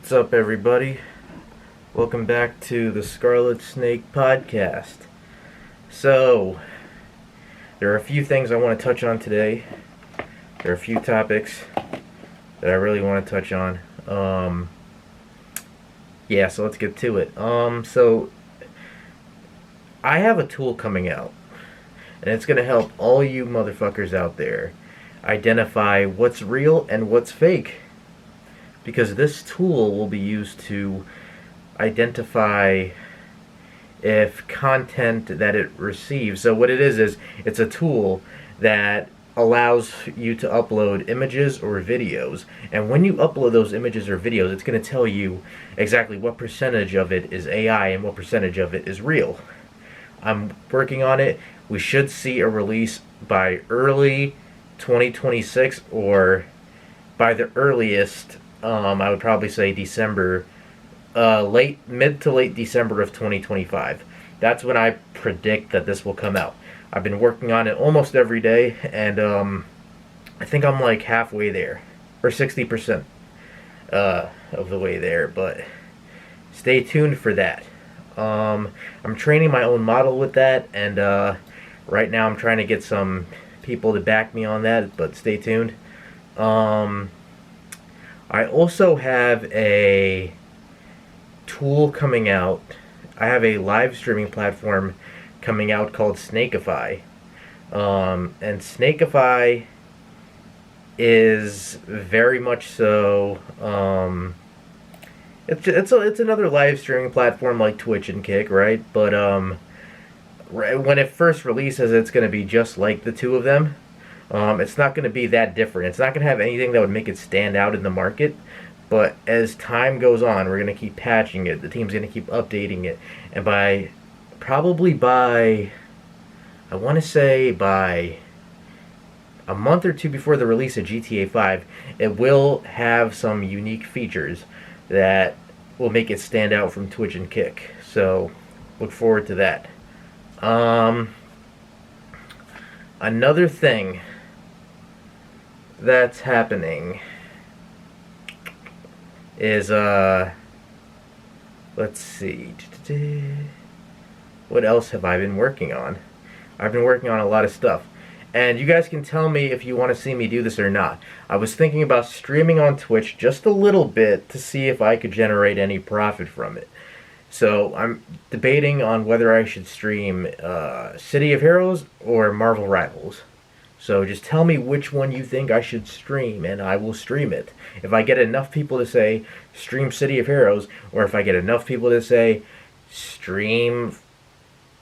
What's up, everybody? Welcome back to the Scarlet Snake podcast. So, there are a few things I want to touch on today. There are a few topics that I really want to touch on. So let's get to it. So I have a tool coming out, and it's going to help all you motherfuckers out there identify what's real and what's fake. Because this tool will be used to identify if content that it receives. So what it is it's a tool that allows you to upload images or videos. And when you upload those images or videos, it's going to tell you exactly what percentage of it is AI and what percentage of it is real. I'm working on it. We should see a release by early 2026 or by the earliest, I would probably say December, mid to late December of 2025. That's when I predict that this will come out. I've been working on it almost every day, and I think I'm like halfway there, or 60% of the way there, but stay tuned for that. I'm training my own model with that, and right now I'm trying to get some people to back me on that, but stay tuned. I also have a tool coming out. I have a live streaming platform coming out called Snakeify. And Snakeify is very much so, it's another live streaming platform like Twitch and Kick, right? But when it first releases, it's going to be just like the two of them. It's not going to be that different. It's not going to have anything that would make it stand out in the market. But as time goes on, we're going to keep patching it. The team's going to keep updating it. And probably by a month or two before the release of GTA 5, it will have some unique features that will make it stand out from Twitch and Kick. So, look forward to that. Another thing that's happening is, let's see, what else have I been working on? I've been working on a lot of stuff, and you guys can tell me if you want to see me do this or not. I was thinking about streaming on Twitch just a little bit to see if I could generate any profit from it. So I'm debating on whether I should stream City of Heroes or Marvel Rivals. So just tell me which one you think I should stream, and I will stream it. If I get enough people to say, stream City of Heroes, or if I get enough people to say, stream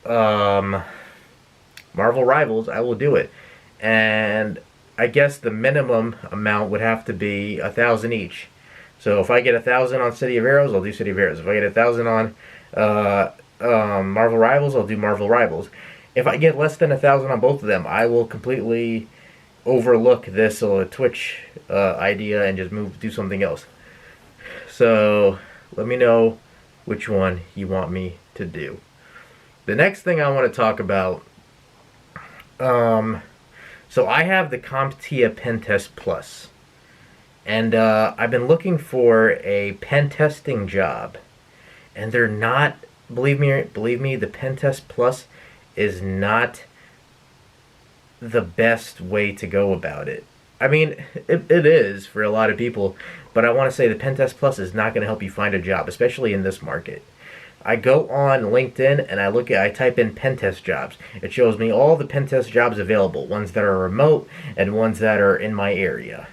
Marvel Rivals, I will do it. And I guess the minimum amount would have to be 1,000 each. So if I get 1,000 on City of Heroes, I'll do City of Heroes. If I get 1,000 on Marvel Rivals, I'll do Marvel Rivals. If I get less than 1,000 on both of them, I will completely overlook this Twitch idea and just do something else. So let me know which one you want me to do. The next thing I want to talk about, so I have the CompTIA Pen Test Plus. And I've been looking for a pen testing job, and they're not. Believe me, the Pen Test Plus is not the best way to go about it. I mean, it is for a lot of people, but I want to say the Pen Test Plus is not going to help you find a job, especially in this market. I go on LinkedIn and I type in pen test jobs. It shows me all the pen test jobs available, ones that are remote and ones that are in my area.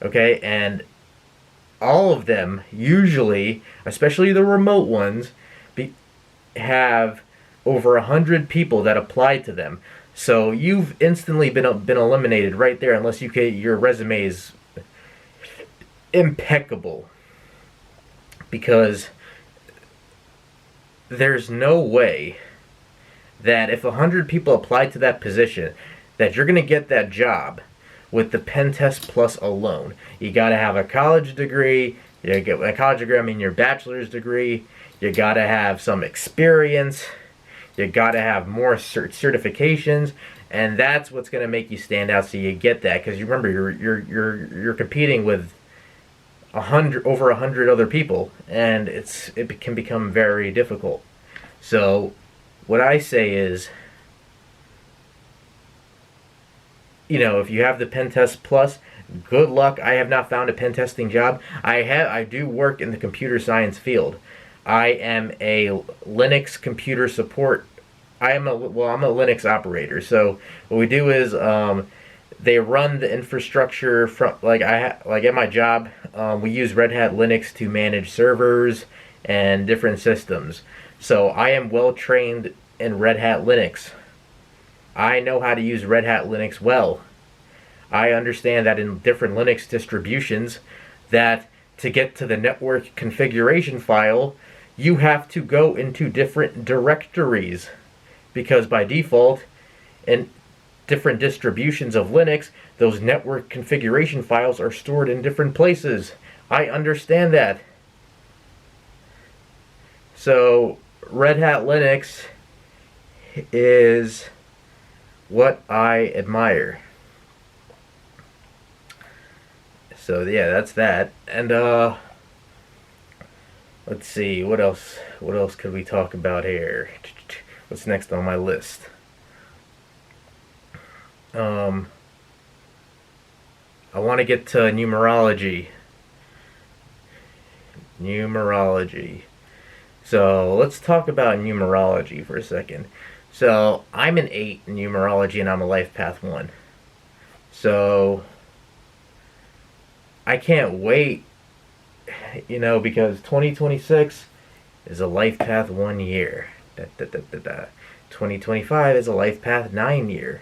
Okay, and all of them, usually, especially the remote ones, have over 100 people that applied to them. So you've instantly been eliminated right there unless your resume is impeccable. Because there's no way that if 100 people apply to that position, that you're going to get that job with the Pen Test Plus alone. You got to have a college degree. You get a college degree, I mean your bachelor's degree. You got to have some experience. You got to have more certifications, and that's what's going to make you stand out. So you get that, because you remember you're competing with over 100 other people, and it can become very difficult. So, what I say is, if you have the Pen Test Plus, good luck. I have not found a pen testing job. I do work in the computer science field. I am a Linux computer support. I'm a Linux operator. So what we do is they run the infrastructure from like at my job. We use Red Hat Linux to manage servers and different systems. So I am well trained in Red Hat Linux. I know how to use Red Hat Linux well. I understand that in different Linux distributions, that to get to the network configuration file, you have to go into different directories, because by default, in different distributions of Linux, those network configuration files are stored in different places. I understand that. So, Red Hat Linux is what I admire. So yeah, that's that. And let's see, what else could we talk about here? What's next on my list? I want to get to numerology. So let's talk about numerology for a second. So I'm an 8 in numerology, and I'm a life path 1. So I can't wait, because 2026 is a life path 1 year. 2025 is a life path 9 year.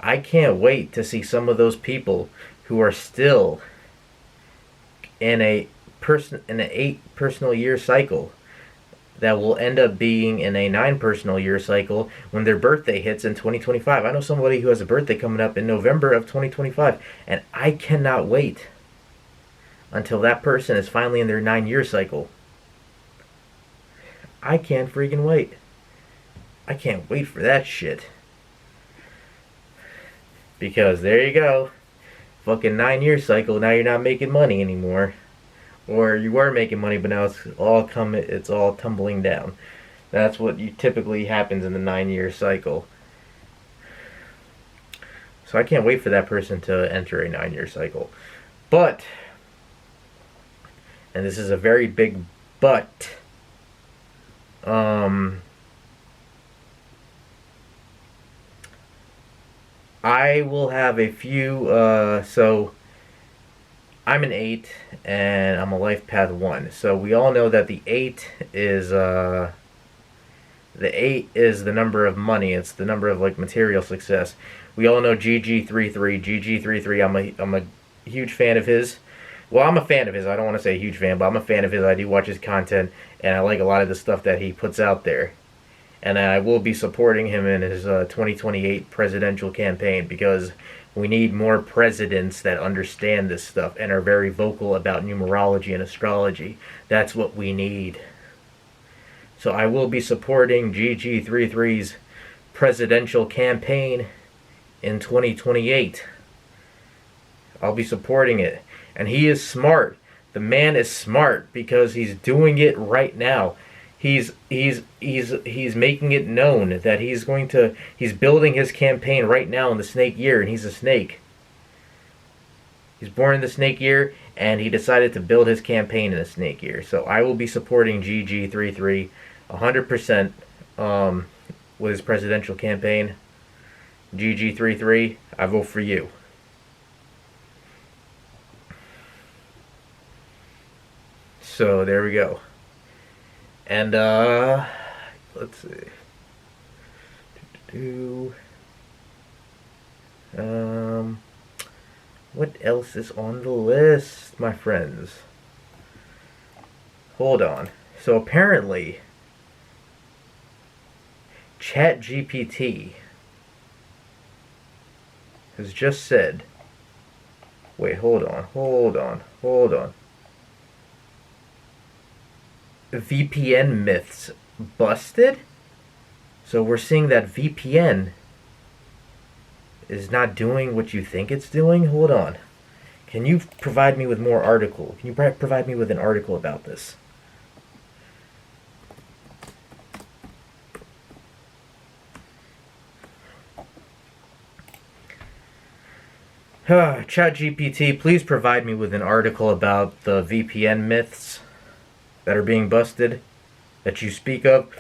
I can't wait to see some of those people who are still in an 8 personal year cycle that will end up being in a 9 personal year cycle when their birthday hits in 2025. I know somebody who has a birthday coming up in November of 2025, and I cannot wait until that person is finally in their 9 year cycle. I can't freaking wait. I can't wait for that shit. Because there you go. Fucking 9 year cycle, now you're not making money anymore. Or you were making money, but now it's all tumbling down. That's what typically happens in the 9 year cycle. So I can't wait for that person to enter a 9 year cycle. But, and this is a very big but, I will have a few, so I'm an 8 and I'm a life path 1. So we all know that the 8 is the number of money. It's the number of material success. We all know GG33. GG33, I'm a huge fan of his. Well, I'm a fan of his. I don't want to say a huge fan, but I'm a fan of his. I do watch his content, and I like a lot of the stuff that he puts out there. And I will be supporting him in his 2028 presidential campaign, because we need more presidents that understand this stuff and are very vocal about numerology and astrology. That's what we need. So I will be supporting GG33's presidential campaign in 2028. I'll be supporting it. And he is smart. The man is smart because he's doing it right now. He's making it known that he's building his campaign right now in the snake year, and he's a snake. He's born in the snake year, and he decided to build his campaign in the snake year. So I will be supporting GG33 100% with his presidential campaign. GG33, I vote for you. So there we go. And let's see. What else is on the list, my friends? Hold on. So apparently, ChatGPT has just said, wait, hold on. VPN myths busted? So we're seeing that VPN is not doing what you think it's doing? Hold on. Can you provide me with more article? Can you provide me with an article about this? ChatGPT, please provide me with an article about the VPN myths that are being busted that you speak of.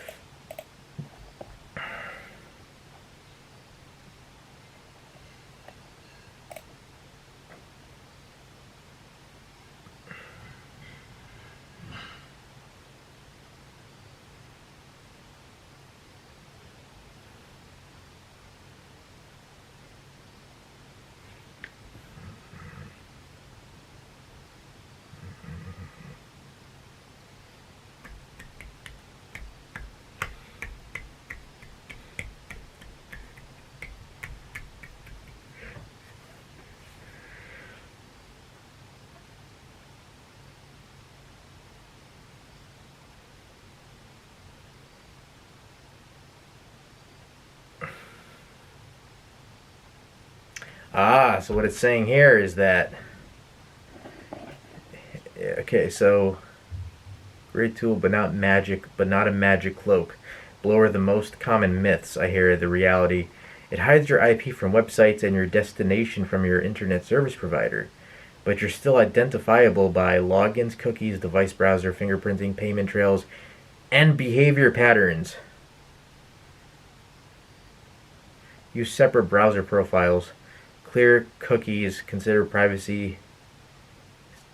So what it's saying here is that, okay, so great tool, but not magic, but not a magic cloak. Below are the most common myths. I hear the reality. It hides your IP from websites and your destination from your internet service provider, but you're still identifiable by logins, cookies, device browser, fingerprinting, payment trails, and behavior patterns. Use separate browser profiles. Clear cookies. Consider privacy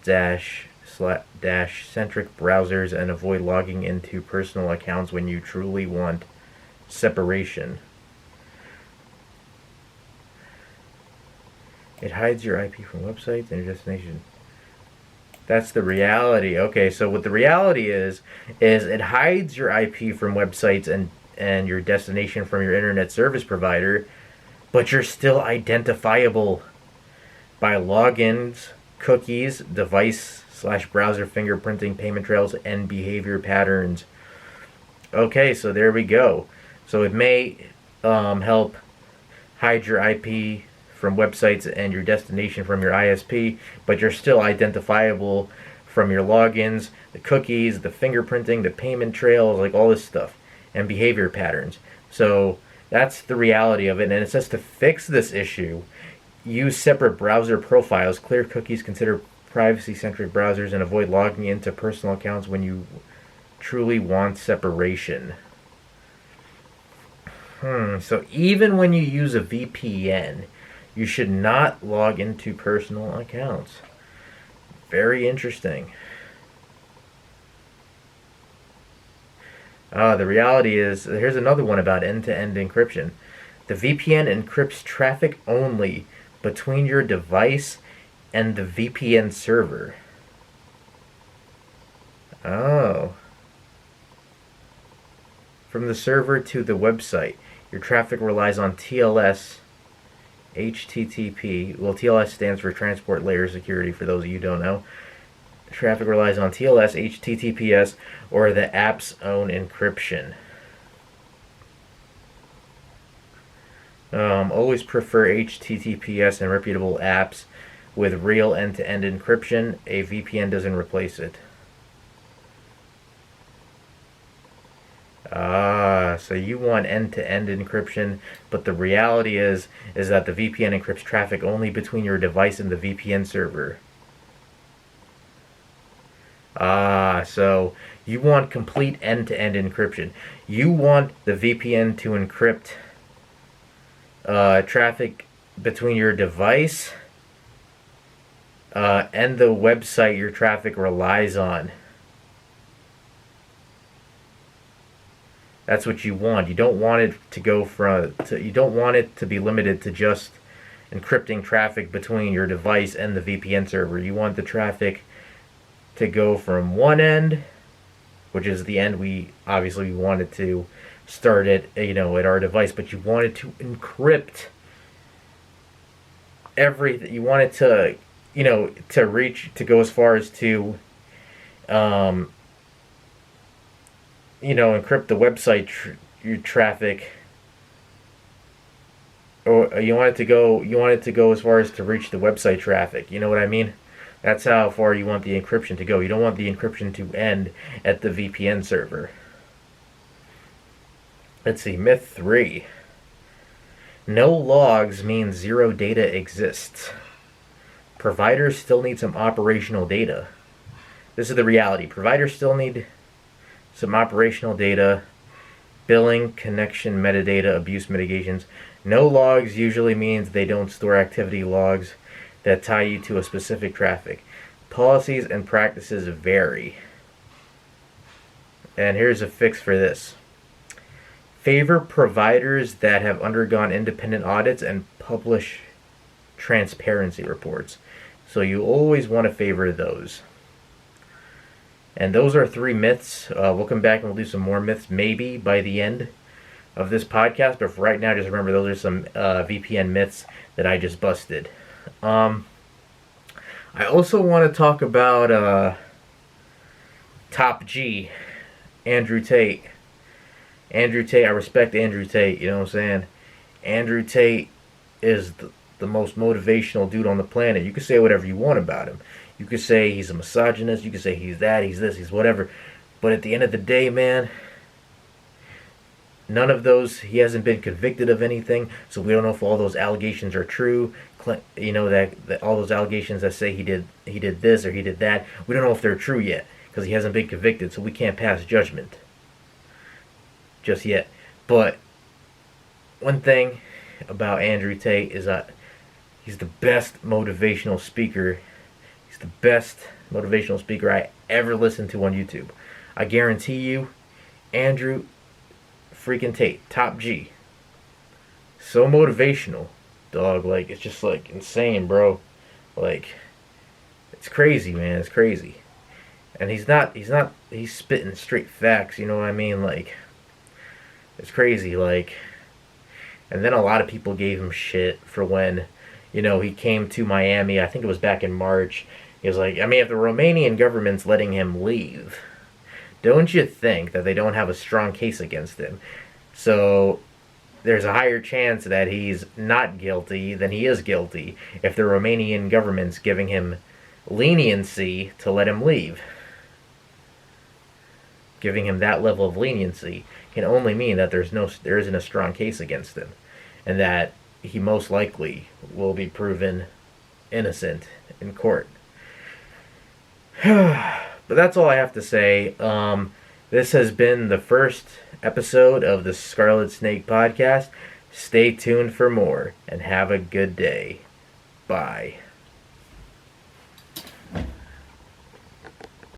dash centric browsers and avoid logging into personal accounts when you truly want separation. It hides your IP from websites and your destination. That's the reality. Okay, so what the reality is it hides your IP from websites and your destination from your internet service provider, but you're still identifiable by logins, cookies, device/browser fingerprinting, payment trails, and behavior patterns. Okay, so there we go. So it may help hide your IP from websites and your destination from your ISP, but you're still identifiable from your logins, the cookies, the fingerprinting, the payment trails, like all this stuff, and behavior patterns. So that's the reality of it. And it says to fix this issue, use separate browser profiles, clear cookies, consider privacy-centric browsers, and avoid logging into personal accounts when you truly want separation. So even when you use a VPN, you should not log into personal accounts. Very interesting. The reality is, here's another one about end-to-end encryption. The VPN encrypts traffic only between your device and the VPN server. Oh. From the server to the website. Your traffic relies on TLS, HTTP. Well, TLS stands for Transport Layer Security, for those of you who don't know. Traffic relies on TLS, HTTPS, or the app's own encryption. Always prefer HTTPS and reputable apps with real end-to-end encryption. A VPN doesn't replace it. So you want end-to-end encryption, but the reality is that the VPN encrypts traffic only between your device and the VPN server. So you want complete end-to-end encryption. You want the VPN to encrypt traffic between your device and the website your traffic relies on. That's what you want. You don't want it to go you don't want it to be limited to just encrypting traffic between your device and the VPN server. You want the traffic to go from one end, which is the end we obviously wanted to start at, at our device, but you wanted to encrypt everything. You wanted to, to go as far as to, encrypt the website your traffic, or you want it to go. You want it to go as far as to reach the website traffic. You know what I mean? That's how far you want the encryption to go. You don't want the encryption to end at the VPN server. Let's see. Myth 3. No logs means zero data exists. Providers still need some operational data. This is the reality. Providers still need some operational data, billing, connection, metadata, abuse mitigations. No logs usually means they don't store activity logs that tie you to a specific traffic. Policies and practices vary. And here's a fix for this. Favor providers that have undergone independent audits and publish transparency reports. So you always want to favor those. And those are 3 myths. We'll come back and we'll do some more myths maybe by the end of this podcast. But for right now, just remember those are some VPN myths that I just busted. I also want to talk about Top G, Andrew Tate. Andrew Tate, I respect Andrew Tate, you know what I'm saying? Andrew Tate is the most motivational dude on the planet. You can say whatever you want about him. You could say he's a misogynist. You could say he's that, he's this, he's whatever. But at the end of the day, man, none of those, he hasn't been convicted of anything. So we don't know if all those allegations are true. You know, that all those allegations that say he did this or he did that, we don't know if they're true yet because he hasn't been convicted. So we can't pass judgment just yet. But one thing about Andrew Tate is that he's the best motivational speaker. He's the best motivational speaker I ever listened to on YouTube. I guarantee you, Andrew freaking Tate, Top G. So motivational, dog. Like, it's just like insane, bro. Like, it's crazy, man. It's crazy. And he's spitting straight facts, you know what I mean? Like, it's crazy, like. And then a lot of people gave him shit for when, you know, he came to Miami. I think it was back in March. He was like, I mean, if the Romanian government's letting him leave, don't you think that they don't have a strong case against him? So there's a higher chance that he's not guilty than he is guilty if the Romanian government's giving him leniency to let him leave. Giving him that level of leniency can only mean that there isn't a strong case against him, and that he most likely will be proven innocent in court. But that's all I have to say. This has been the first episode of the Scarlet Snake podcast. Stay tuned for more, and have a good day. Bye.